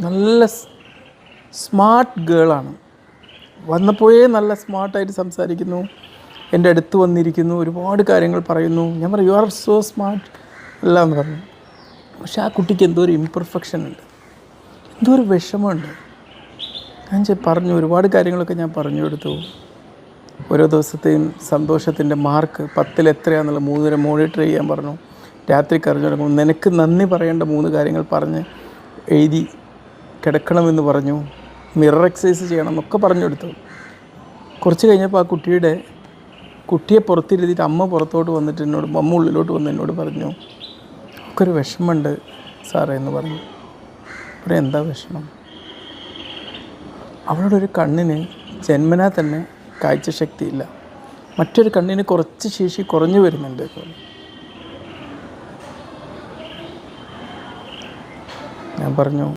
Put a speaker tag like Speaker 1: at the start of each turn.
Speaker 1: നല്ല സ്മാർട്ട് ഗേളാണ്. വന്നപ്പോഴേ നല്ല സ്മാർട്ടായിട്ട് സംസാരിക്കുന്നു, എൻ്റെ അടുത്ത് വന്നിരിക്കുന്നു, ഒരുപാട് കാര്യങ്ങൾ പറയുന്നു. ഞാൻ പറഞ്ഞു യു ആർ സോ സ്മാർട്ട് അല്ല എന്ന് പറഞ്ഞു. പക്ഷേ ആ കുട്ടിക്ക് എന്തോ ഒരു ഇംപെർഫെക്ഷൻ ഉണ്ട്, എന്തോ ഒരു വിഷമമുണ്ട്. ഞാൻ പറഞ്ഞു ഒരുപാട് കാര്യങ്ങളൊക്കെ ഞാൻ പറഞ്ഞു കൊടുത്തു. ഓരോ ദിവസത്തെയും സന്തോഷത്തിൻ്റെ മാർക്ക് 10ൽ എത്രയാണെന്നുള്ള 3 നേരം മോണിറ്റർ ചെയ്യാൻ പറഞ്ഞു. രാത്രി കരഞ്ഞു തുടങ്ങും. നിനക്ക് നന്ദി പറയേണ്ട 3 കാര്യങ്ങൾ പറഞ്ഞ് എഴുതി കിടക്കണമെന്ന് പറഞ്ഞു. മിറർ എക്സസൈസ് ചെയ്യണം എന്നൊക്കെ പറഞ്ഞു കൊടുത്തു. കുറച്ച് കഴിഞ്ഞപ്പോൾ ആ കുട്ടിയെ പുറത്തിരുത്തിയിട്ട് അമ്മ പുറത്തോട്ട് വന്നിട്ട് അമ്മ ഉള്ളിലോട്ട് വന്ന് എന്നോട് പറഞ്ഞു, നമുക്കൊരു വിഷമമുണ്ട് സാറേ എന്ന് പറഞ്ഞു. ഇവിടെ എന്താ വിഷമം? അവളുടെ ഒരു കണ്ണിന് ജന്മനാ തന്നെ കാഴ്ചശക്തിയില്ല, മറ്റൊരു കണ്ണിന് കുറച്ച് ശേഷി കുറഞ്ഞു വരുന്നുണ്ട്. ഞാൻ പറഞ്ഞു